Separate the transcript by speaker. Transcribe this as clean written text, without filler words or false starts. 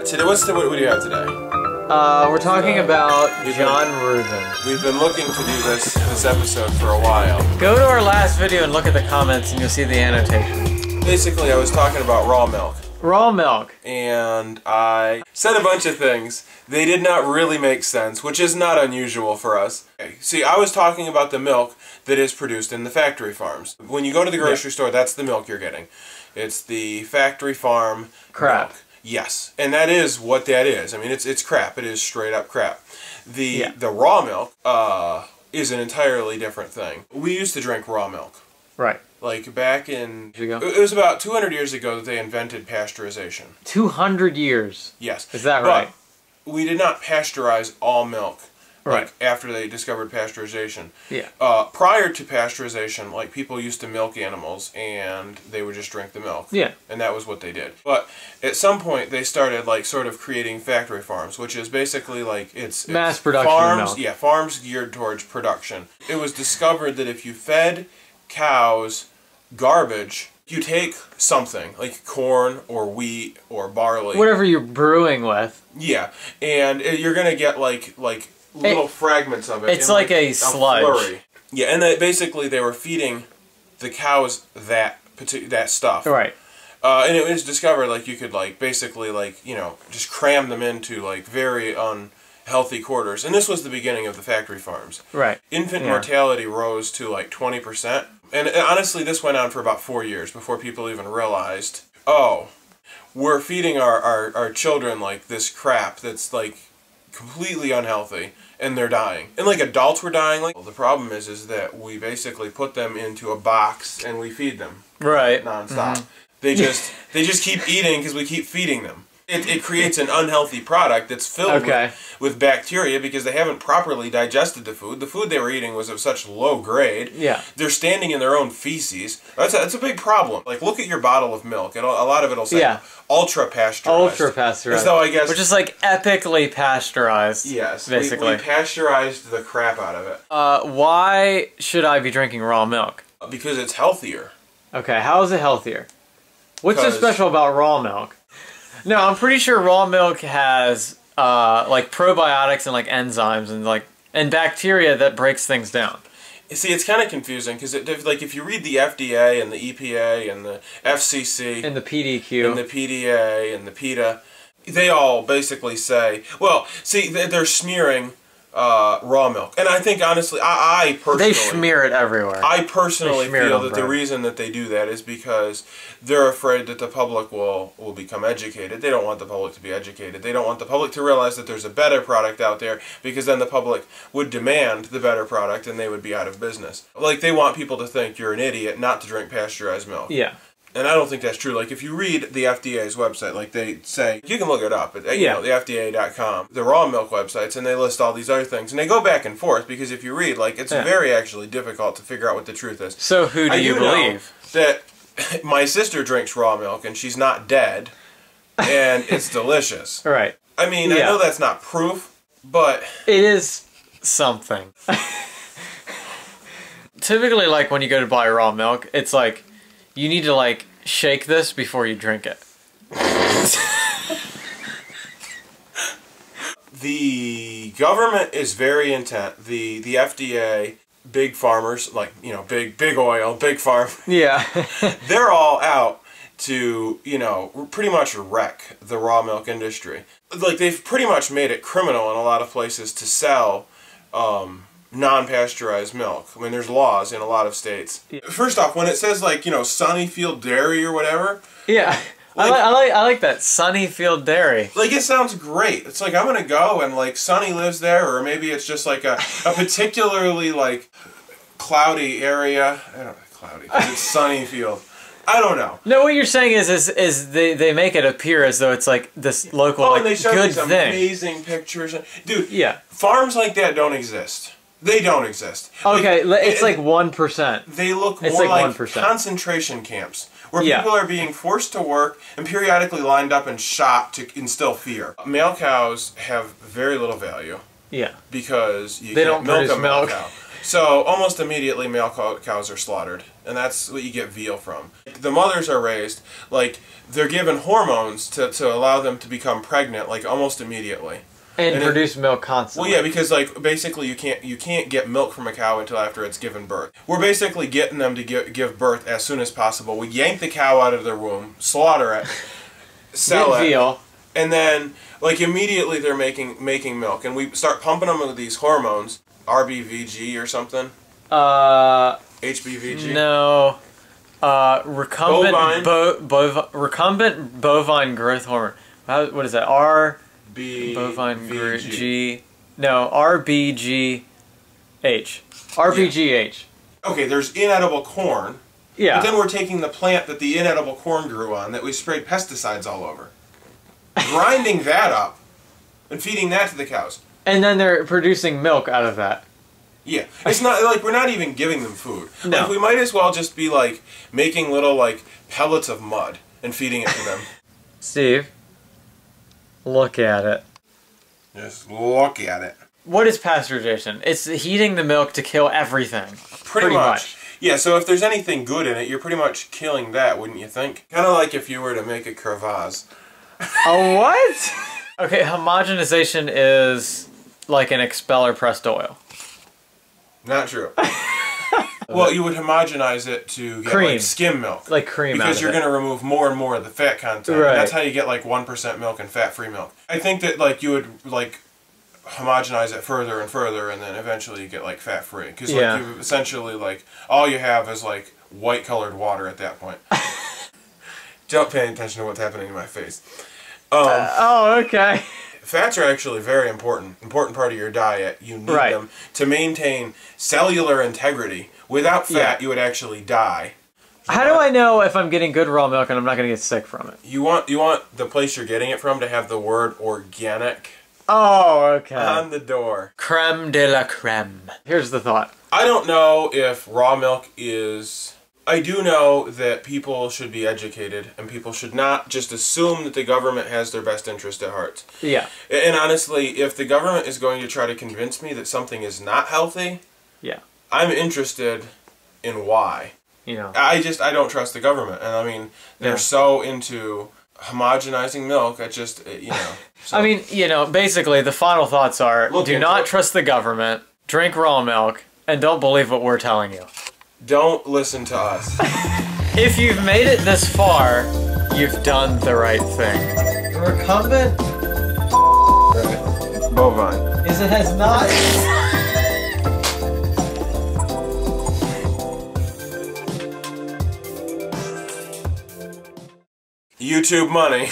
Speaker 1: Today, what do you have today?
Speaker 2: We're talking about John Reuben.
Speaker 1: We've been looking to do this episode for a while.
Speaker 2: Go to our last video and look at the comments and you'll see the annotation.
Speaker 1: Basically, I was talking about raw milk.
Speaker 2: Raw milk.
Speaker 1: And I said a bunch of things. They did not really make sense, which is not unusual for us. Okay. See, I was talking about the milk that is produced in the factory farms. When you go to the grocery store, that's the milk you're getting. It's the factory farm
Speaker 2: crap.
Speaker 1: Milk. Yes, and that is what that is. I mean, it's crap. It is straight up crap. The raw milk is an entirely different thing. We used to drink raw milk.
Speaker 2: Right.
Speaker 1: Like back in... It was about 200 years ago that they invented pasteurization. 200
Speaker 2: years?
Speaker 1: Yes.
Speaker 2: Is that right?
Speaker 1: But we did not pasteurize all milk.
Speaker 2: Right.
Speaker 1: Like, after they discovered pasteurization.
Speaker 2: Yeah.
Speaker 1: Prior to pasteurization, like, people used to milk animals, and they would just drink the milk.
Speaker 2: Yeah.
Speaker 1: And that was what they did. But at some point, they started, like, sort of creating factory farms, which is basically, like, it's
Speaker 2: mass production
Speaker 1: farms,
Speaker 2: of milk.
Speaker 1: Yeah, farms geared towards production. It was discovered that if you fed cows garbage, you take something, like corn or wheat or barley.
Speaker 2: Whatever you're brewing with.
Speaker 1: Yeah, and you're going to get, like little fragments of it.
Speaker 2: It's like a sludge.
Speaker 1: Flurry. Yeah, and basically they were feeding the cows that stuff.
Speaker 2: Right.
Speaker 1: And it was discovered like you could basically just cram them into very unhealthy quarters. And this was the beginning of the factory farms.
Speaker 2: Right.
Speaker 1: Infant mortality rose to 20%. And honestly, this went on for about 4 years before people even realized, oh, we're feeding our children this crap that's completely unhealthy, and they're dying. And adults were dying. Well, the problem is that we basically put them into a box and we feed them.
Speaker 2: Right.
Speaker 1: Nonstop. Mm-hmm. They just keep eating because we keep feeding them. It creates an unhealthy product that's filled with bacteria because they haven't properly digested the food. The food they were eating was of such low grade.
Speaker 2: Yeah.
Speaker 1: They're standing in their own feces. That's a big problem. Look at your bottle of milk. A lot of it'll say ultra pasteurized.
Speaker 2: Ultra pasteurized.
Speaker 1: As though, I guess,
Speaker 2: which is epically pasteurized.
Speaker 1: Yes.
Speaker 2: Basically.
Speaker 1: We pasteurized the crap out of it.
Speaker 2: Why should I be drinking raw milk?
Speaker 1: Because it's healthier.
Speaker 2: Okay, how is it healthier? What's so special about raw milk? No, I'm pretty sure raw milk has probiotics and enzymes and bacteria that breaks things down.
Speaker 1: See, it's kind of confusing because if you read the FDA and the EPA and the FCC
Speaker 2: and the PDQ
Speaker 1: and the PDA and the PETA, they all basically say, well, see, they're smearing raw milk. And I think, honestly, I personally...
Speaker 2: They smear it everywhere.
Speaker 1: I personally feel that the reason that they do that is because they're afraid that the public will become educated. They don't want the public to be educated. They don't want the public to realize that there's a better product out there, because then the public would demand the better product and they would be out of business. They want people to think you're an idiot not to drink pasteurized milk.
Speaker 2: Yeah.
Speaker 1: And I don't think that's true. If you read the FDA's website, they say, you can look it up at the FDA.com, the raw milk websites, and they list all these other things. And they go back and forth because if you read, it's very actually difficult to figure out what the truth is.
Speaker 2: So who do you believe?
Speaker 1: That my sister drinks raw milk and she's not dead, and it's delicious.
Speaker 2: Right.
Speaker 1: I mean, I know that's not proof, but...
Speaker 2: It is something. Typically, when you go to buy raw milk, it's you need to shake this before you drink it.
Speaker 1: The government is very intent. The FDA, big farmers, big oil, big farm.
Speaker 2: Yeah.
Speaker 1: They're all out to, pretty much wreck the raw milk industry. They've pretty much made it criminal in a lot of places to sell non-pasteurized milk. I mean, there's laws in a lot of states. Yeah. First off, when it says Sunnyfield Dairy or whatever.
Speaker 2: Yeah, I like that, Sunnyfield Dairy.
Speaker 1: It sounds great. It's I'm gonna go and Sunny lives there, or maybe it's just a particularly cloudy area. I don't know, cloudy. It's Sunnyfield. I don't know.
Speaker 2: No, what you're saying is they make it appear as though it's this local
Speaker 1: and they show
Speaker 2: good
Speaker 1: these
Speaker 2: thing.
Speaker 1: Amazing pictures. Dude,
Speaker 2: yeah.
Speaker 1: Farms like that don't exist. They don't exist.
Speaker 2: Okay, it's 1%.
Speaker 1: They look more like 1%. Concentration camps, where people are being forced to work and periodically lined up and shot to instill fear. Male cows have very little value.
Speaker 2: Yeah.
Speaker 1: Because you
Speaker 2: they
Speaker 1: can't
Speaker 2: don't
Speaker 1: milk a male
Speaker 2: milk.
Speaker 1: cow. So almost immediately male cows are slaughtered, and that's what you get veal from. The mothers are raised, like, they're given hormones to allow them to become pregnant, like, almost immediately.
Speaker 2: And produce milk constantly.
Speaker 1: Well, yeah, because, like, basically you can't get milk from a cow until after it's given birth. We're basically getting them to give birth as soon as possible. We yank the cow out of their womb, slaughter it, sell it,
Speaker 2: veal,
Speaker 1: and then, like, immediately they're making milk, and we start pumping them with these hormones, RBVG or something. HBVG.
Speaker 2: No. Recumbent bovine growth hormone. What is that? Bovine G. No, RBGH. RBGH.
Speaker 1: Okay, there's inedible corn.
Speaker 2: Yeah.
Speaker 1: But then we're taking the plant that the inedible corn grew on that we sprayed pesticides all over, grinding that up, and feeding that to the cows.
Speaker 2: And then they're producing milk out of that.
Speaker 1: Yeah. It's not, like, we're not even giving them food.
Speaker 2: No.
Speaker 1: Like, we might as well just be, like, making little, like, pellets of mud and feeding it to them.
Speaker 2: Steve, look at it.
Speaker 1: Just look at it.
Speaker 2: What is pasteurization? It's heating the milk to kill everything. Pretty much.
Speaker 1: Yeah, so if there's anything good in it, you're pretty much killing that, wouldn't you think? Kind of like if you were to make a crevasse.
Speaker 2: A what? Okay, homogenization is like an expeller pressed oil.
Speaker 1: Not true. Well, you would homogenize it to get
Speaker 2: cream.
Speaker 1: Like skim milk.
Speaker 2: Like cream
Speaker 1: because
Speaker 2: out
Speaker 1: you're
Speaker 2: of it.
Speaker 1: going to remove more and more of the fat content.
Speaker 2: Right.
Speaker 1: And that's how you get like 1% milk and fat-free milk. I think that like you would like homogenize it further and further, and then eventually you get like fat-free. Because like you essentially like all you have is like white-colored water at that point. Don't pay attention to what's happening in my face.
Speaker 2: Oh, okay.
Speaker 1: Fats are actually very important part of your diet. You need
Speaker 2: Right.
Speaker 1: them to maintain cellular integrity. Without fat, you would actually die.
Speaker 2: How do I know if I'm getting good raw milk and I'm not going to get sick from it?
Speaker 1: You want the place you're getting it from to have the word organic
Speaker 2: Oh, okay.
Speaker 1: on the door.
Speaker 2: Creme de la creme. Here's the thought.
Speaker 1: I don't know if raw milk is... I do know that people should be educated, and people should not just assume that the government has their best interest at heart.
Speaker 2: Yeah.
Speaker 1: And honestly, if the government is going to try to convince me that something is not healthy,
Speaker 2: Yeah.
Speaker 1: I'm interested in why.
Speaker 2: You know.
Speaker 1: I don't trust the government, and I mean, they're so into homogenizing milk, I just, you know. So.
Speaker 2: I mean, you know, basically the final thoughts are, do not
Speaker 1: it.
Speaker 2: trust the government, drink raw milk, and don't believe what we're telling you.
Speaker 1: Don't listen to us.
Speaker 2: If you've made it this far, you've done the right thing. Recumbent?
Speaker 1: Bovine.
Speaker 2: Is it has not...
Speaker 1: YouTube money.